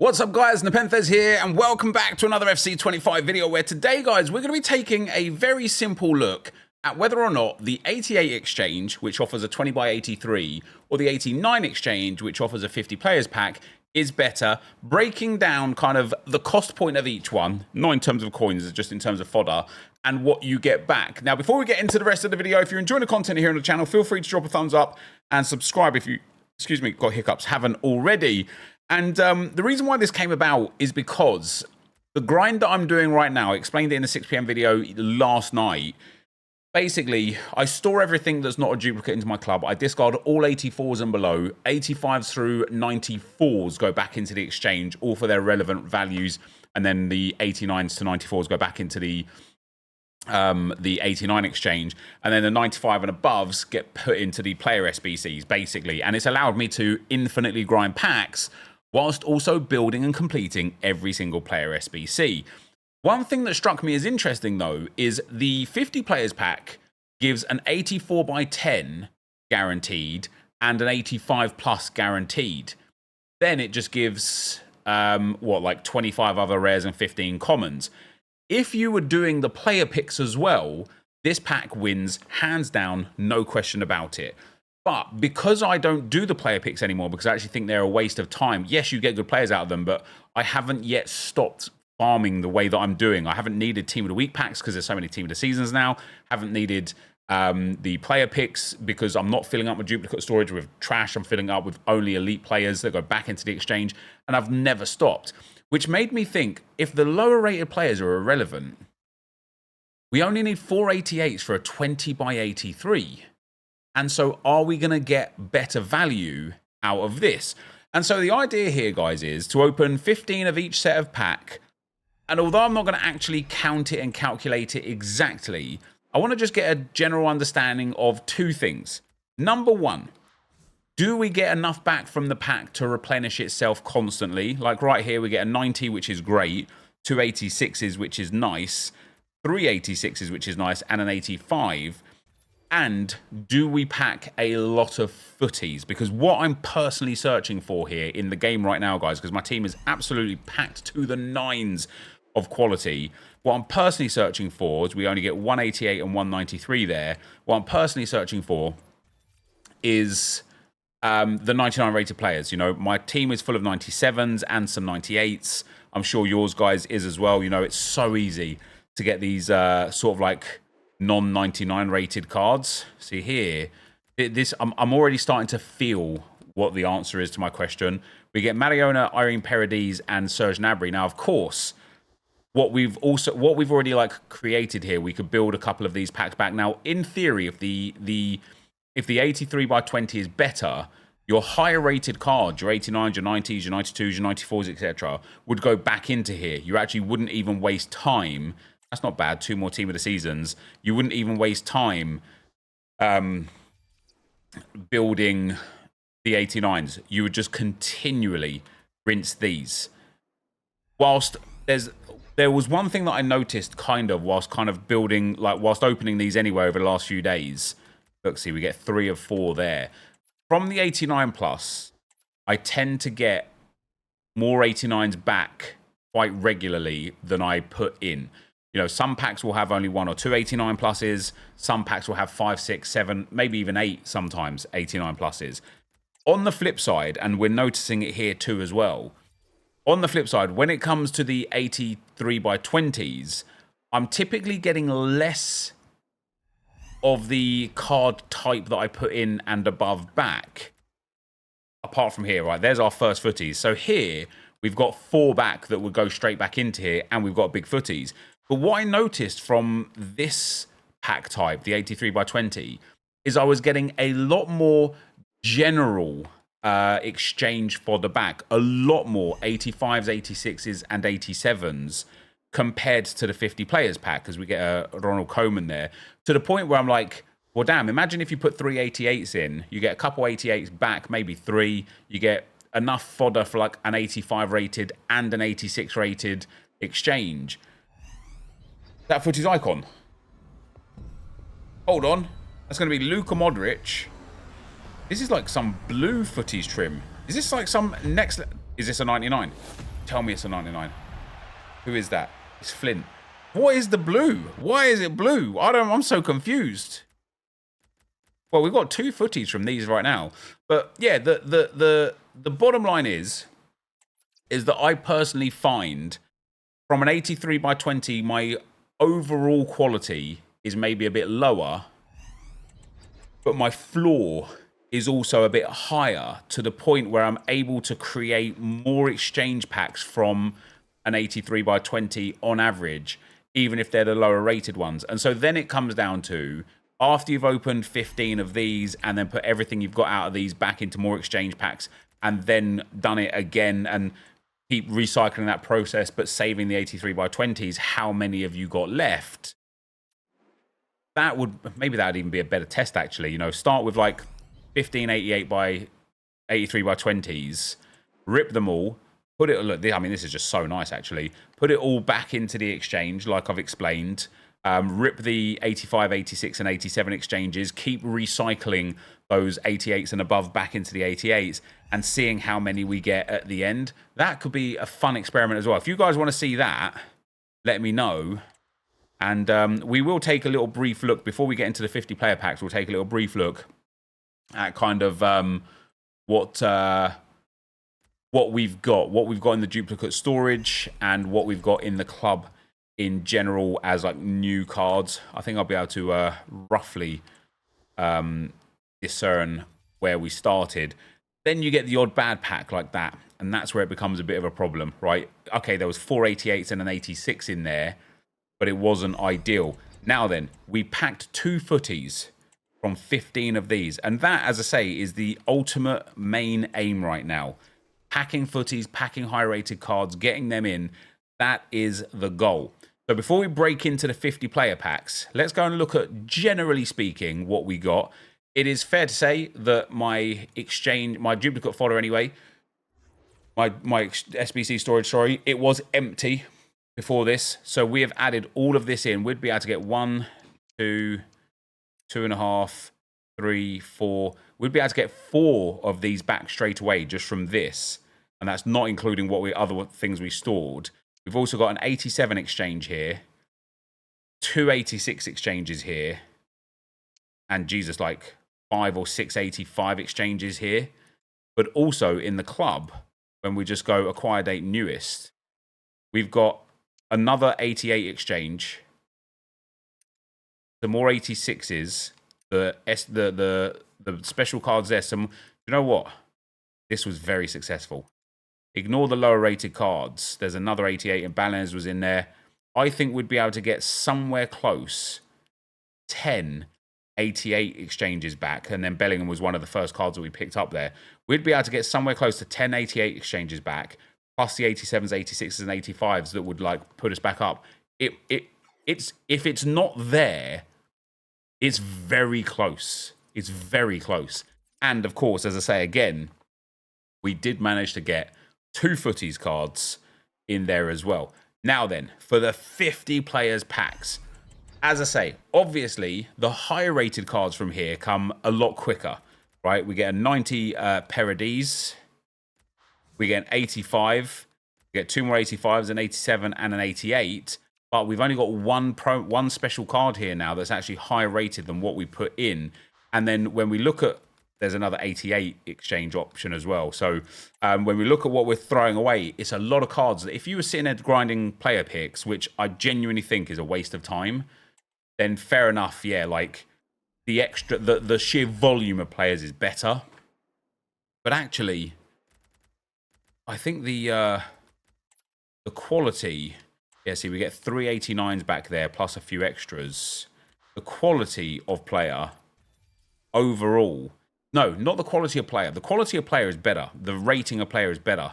What's up guys, NepentheZ here and welcome back to another FC25 video where today guys we're going to be taking a very simple look at whether or not the 88 exchange, which offers a 20 by 83, or the 89 exchange, which offers a 50 players pack, is better, breaking down kind of the cost point of each one, not in terms of coins, just in terms of fodder, and what you get back. Now before we get into the rest of the video, if you're enjoying the content here on the channel, feel free to drop a thumbs up and subscribe if you, got hiccups, haven't already. And the reason why this came about is because the grind that I'm doing right now, I explained it in the 6 PM video last night. Basically, I store everything that's not a duplicate into my club. I discard all 84s and below. 85s through 94s go back into the exchange, all for their relevant values. And then the 89s to 94s go back into the 89 exchange, and then the 95 and aboves get put into the player SBCs, basically. And it's allowed me to infinitely grind packs whilst also building and completing every single player SBC. One thing that struck me as interesting though is the 50 players pack gives an 84 by 10 guaranteed and an 85 plus guaranteed. Then it just gives like 25 other rares and 15 commons. If you were doing the player picks as well, this pack wins hands down, no question about it. But because I don't do the player picks anymore, because I actually think they're a waste of time. Yes, you get good players out of them, but I haven't yet stopped farming the way that I'm doing. I haven't needed Team of the Week packs because there's so many Team of the Seasons now. Haven't needed the player picks because I'm not filling up my duplicate storage with trash. I'm filling up with only elite players that go back into the exchange, and I've never stopped. Which made me think, if the lower rated players are irrelevant, we only need 488s for a 20 by 83. And so are we going to get better value out of this? And so the idea here, guys, is to open 15 of each set of pack. And although I'm not going to actually count it and calculate it exactly, I want to just get a general understanding of two things. Number one, do we get enough back from the pack to replenish itself constantly? Like right here, we get a 90, which is great, 2 86s, which is nice, 3 86s, which is nice, and an 85. And do we pack a lot of footies? Because what I'm personally searching for here in the game right now, guys, because my team is absolutely packed to the nines of quality, what I'm personally searching for is we only get 188 and 193 there. What I'm personally searching for is the 99 rated players. You know, my team is full of 97s and some 98s. I'm sure yours guys is as well. You know, it's so easy to get these sort of like non-99 rated cards. See here, I'm already starting to feel what the answer is to my question. We get Mariona, Irene Paredes, and Serge Gnabry. Now, of course, what we've already like created here, we could build a couple of these packs back. Now, in theory, if the 83 by 20 is better, your higher rated cards, your 89s, your 90s, your 92s, your 94s, etc., would go back into here. You actually wouldn't even waste time. That's not bad. 2 more Team of the Seasons. You wouldn't even waste time building the 89s. You would just continually rinse these. Whilst there was one thing that I noticed whilst building, like whilst opening these anyway over the last few days. Look, see, we get 3 of 4 there. From the 89 plus, I tend to get more 89s back quite regularly than I put in. You know, some packs will have only 1 or 2 89 pluses. Some packs will have 5, 6, 7, maybe even 8 sometimes 89 pluses. On the flip side, and we're noticing it here too as well, on the flip side, when it comes to the 83 by 20s, I'm typically getting less of the card type that I put in and above back. Apart from here, right, there's our first footies. So here, we've got 4 back that would go straight back into here, and we've got big footies. But what I noticed from this pack type, the 83 by 20, is I was getting a lot more general exchange for the back. A lot more 85s, 86s, and 87s compared to the 50 players pack, because we get a Ronald Koeman there. To the point where I'm like, well, damn, imagine if you put 3 88s in, you get a couple 88s back, maybe 3, you get enough fodder for like an 85 rated and an 86 rated exchange. That footage icon. Hold on. That's going to be Luka Modric. This is like some blue footies trim. Is this like some next... Is this a 99? Tell me it's a 99. Who is that? It's Flint. What is the blue? Why is it blue? I'm so confused. Well, we've got 2 footies from these right now. But yeah, the bottom line is that I personally find from an 83 by 20, my overall quality is maybe a bit lower, but my floor is also a bit higher, to the point where I'm able to create more exchange packs from an 83 by 20 on average, even if they're the lower rated ones. And so then it comes down to, after you've opened 15 of these and then put everything you've got out of these back into more exchange packs, and then done it again and keep recycling that process, but saving the 83 by 20s, how many have you got left? Maybe that'd even be a better test, actually. You know, start with like 15 88 by 83 by 20s, rip them all, put it, look, I mean, this is just so nice, actually. Put it all back into the exchange, like I've explained. Rip the 85, 86, and 87 exchanges, keep recycling those 88s and above back into the 88s, and seeing how many we get at the end. That could be a fun experiment as well. If you guys want to see that, let me know. And we will take a little brief look, before we get into the 50 player packs, we'll take a little brief look at kind of what we've got in the duplicate storage, and what we've got in the club in general as like new cards. I think I'll be able to roughly discern where we started. Then you get the odd bad pack like that, and that's where it becomes a bit of a problem, right? Okay, there was 4 88s and an 86 in there, but it wasn't ideal. Now then, we packed 2 footies from 15 of these, and that, as I say, is the ultimate main aim right now. Packing footies, packing high-rated cards, getting them in, that is the goal. So before we break into the 50 player packs, let's go and look at, generally speaking, what we got. It is fair to say that my duplicate fodder anyway, my SBC storage, sorry, it was empty before this. So we have added all of this in. We'd be able to get 1, 2, 2.5, 3, 4. We'd be able to get 4 of these back straight away just from this. And that's not including other things we stored. We've also got an 87 exchange here, 2 86 exchanges here, and Jesus, like 5 or 6 85 exchanges here. But also in the club, when we just go acquire date newest, we've got another 88 exchange, some more 86s, the special cards there. You know what? This was very successful. Ignore the lower rated cards. There's another 88 and Balance was in there. I think we'd be able to get somewhere close 10 88 exchanges back, and then Bellingham was one of the first cards that we picked up there. We'd be able to get somewhere close to 10 88 exchanges back, plus the 87s, 86s, and 85s that would like put us back up. If it's not there, it's very close. It's very close. And of course, as I say again, we did manage to get 2 footies cards in there as well. Now then, for the 50 players packs, as I say, obviously the higher rated cards from here come a lot quicker, right? We get a 90 Paradis, we get an 85, we get 2 more 85s, an 87 and an 88, but we've only got one special card here now that's actually higher rated than what we put in. And then when we look at, there's another 88 exchange option as well. So when we look at what we're throwing away, it's a lot of cards that if you were sitting there grinding player picks, which I genuinely think is a waste of time, then fair enough. Yeah, like the sheer volume of players is better. But actually, I think the quality, yeah, see, we get 3 89s back there plus a few extras. The quality of player overall, no, not the quality of player. The quality of player is better. The rating of player is better.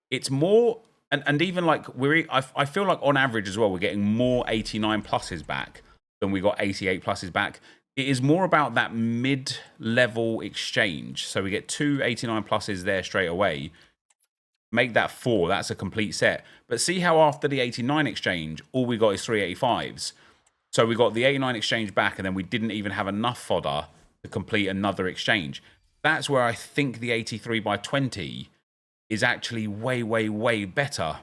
It's more, and even like I feel like on average as well, we're getting more 89 pluses back than we got 88 pluses back. It is more about that mid-level exchange. So we get 2 89 pluses there straight away. Make that 4. That's a complete set. But see how after the 89 exchange, all we got is 3 85s. So we got the 89 exchange back, and then we didn't even have enough fodder to complete another exchange. That's where I think the 83 by 20 is actually way, way, way better,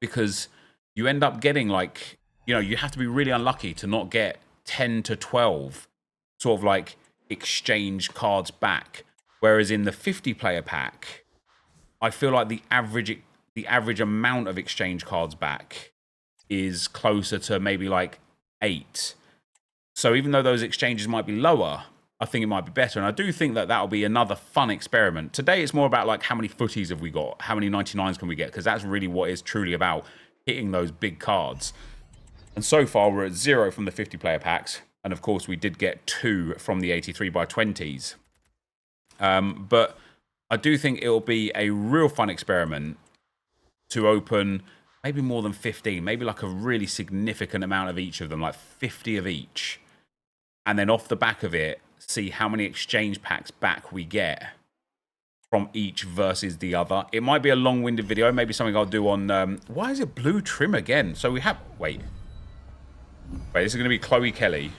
because you end up getting like, you know, you have to be really unlucky to not get 10 to 12 sort of like exchange cards back. Whereas in the 50 player pack, I feel like the average amount of exchange cards back is closer to maybe like 8. So even though those exchanges might be lower, I think it might be better. And I do think that that'll be another fun experiment. Today, it's more about like how many footies have we got? How many 99s can we get? Because that's really what it's truly about, hitting those big cards. And so far, we're at 0 from the 50 player packs. And of course, we did get 2 from the 83 by 20s. But I do think it'll be a real fun experiment to open maybe more than 15, maybe like a really significant amount of each of them, like 50 of each. And then off the back of it, see how many exchange packs back we get from each versus the other. It might be a long-winded video, maybe something I'll do on... why is it blue trim again? So we have... Wait, this is going to be Chloe Kelly,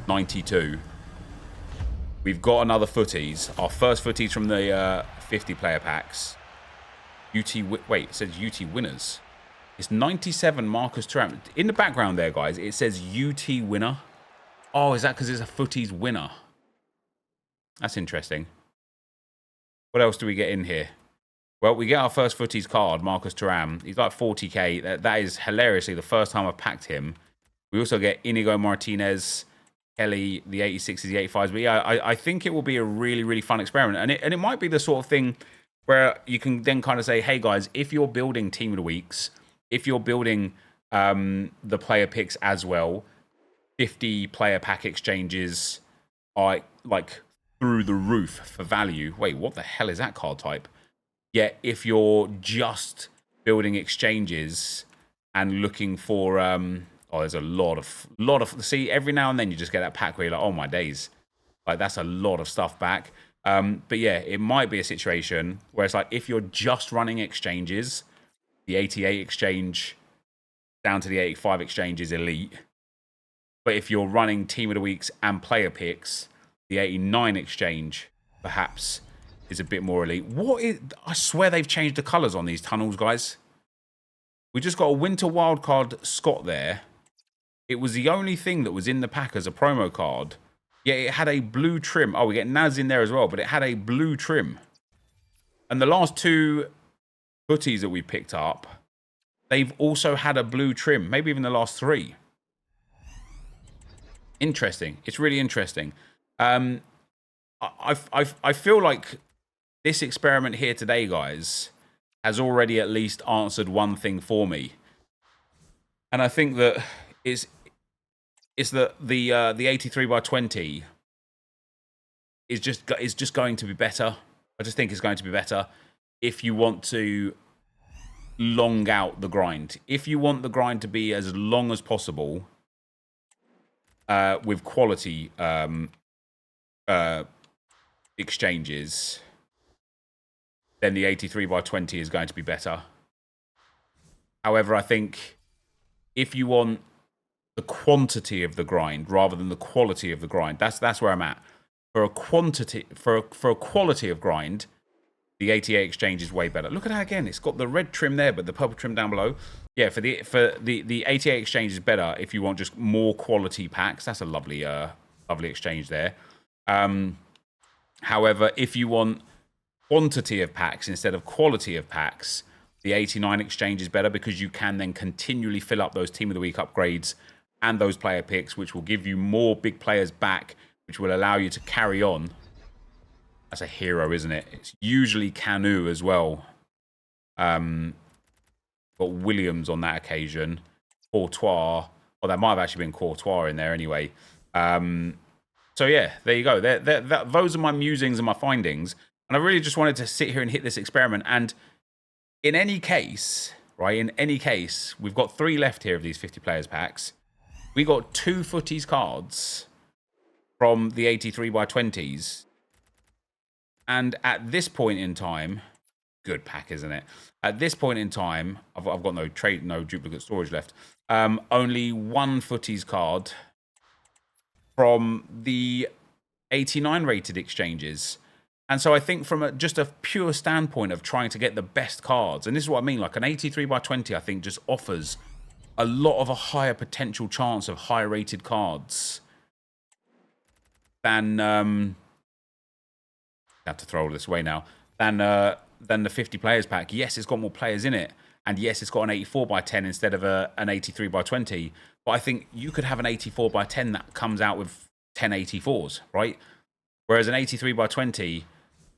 92. We've got another footies. Our first footies from the 50 player packs. Wait, it says UT winners. It's 97 Marcus Thuram. In the background there, guys, it says UT winner. Oh, is that because it's a footies winner? That's interesting. What else do we get in here? Well, we get our first footies card, Marcus Thuram. He's like 40k. That is hilariously the first time I've packed him. We also get Inigo Martinez, Kelly, the 86s, the 85s. But yeah, I think it will be a really, really fun experiment. And it might be the sort of thing where you can then kind of say, hey, guys, if you're building Team of the Weeks, if you're building the player picks as well, 50 player pack exchanges are like through the roof for value. Wait, what the hell is that card type? Yet if you're just building exchanges and looking for oh, there's a lot of see, every now and then you just get that pack where you're like, oh my days, like that's a lot of stuff back. But yeah, it might be a situation where it's like, if you're just running exchanges, the 88 exchange down to the 85 exchange is elite. But if you're running Team of the Weeks and player picks, the 89 exchange perhaps is a bit more elite. What is... I swear they've changed the colours on these tunnels, guys. We just got a Winter Wildcard Scott there. It was the only thing that was in the pack as a promo card. Yeah, it had a blue trim. Oh, we get Naz in there as well, but it had a blue trim. And the last 2 footies that we picked up, they've also had a blue trim. Maybe even the last 3. Interesting. It's really interesting. I feel like this experiment here today, guys, has already at least answered one thing for me. And I think that is that the 83 by 20 is just going to be better. I just think it's going to be better if you want to long out the grind. If you want the grind to be as long as possible, with quality exchanges, then the 83 by 20 is going to be better. However, I think if you want the quantity of the grind rather than the quality of the grind, that's where I'm at. For a quantity, for a quality of grind, the 88 exchange is way better. Look at that again. It's got the red trim there, but the purple trim down below. Yeah, for the 88 exchange is better if you want just more quality packs. That's a lovely lovely exchange there. However, if you want quantity of packs instead of quality of packs, the 89 exchange is better, because you can then continually fill up those Team of the Week upgrades and those player picks, which will give you more big players back, which will allow you to carry on. That's a hero, isn't it? It's usually Canu as well. Got Williams on that occasion. Courtois. Oh, that might have actually been Courtois in there anyway. So yeah, there you go. Those are my musings and my findings. And I really just wanted to sit here and hit this experiment. And in any case, right, in any case, we've got 3 left here of these 50 players packs. We got 2 footies cards from the 83 by 20s. And at this point in time, good pack, isn't it? At this point in time, I've got no duplicate storage left. Only 1 footies card from the 89 rated exchanges. And so I think from just a pure standpoint of trying to get the best cards, and this is what I mean, like an 83x20, I think just offers a lot of a higher potential chance of higher rated cards than I have to throw all this away now, than the 50 players pack. Yes, it's got more players in it, and yes, it's got an 84x10 instead of an 83x20. But I think you could have an 84x10 that comes out with 10 84s, right? Whereas an 83x20,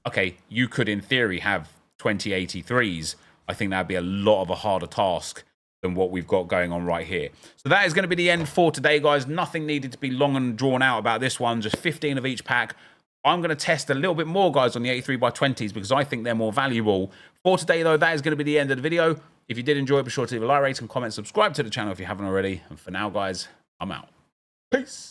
okay, you could in theory have 20 83s. I think that'd be a lot of a harder task than what we've got going on right here. So that is going to be the end for today, guys. Nothing needed to be long and drawn out about this one. Just 15 of each pack. I'm going to test a little bit more, guys, on the 83x20s because I think they're more valuable. For today, though, that is going to be the end of the video. If you did enjoy it, be sure to leave a like, rate, and comment. Subscribe to the channel if you haven't already. And for now, guys, I'm out. Peace.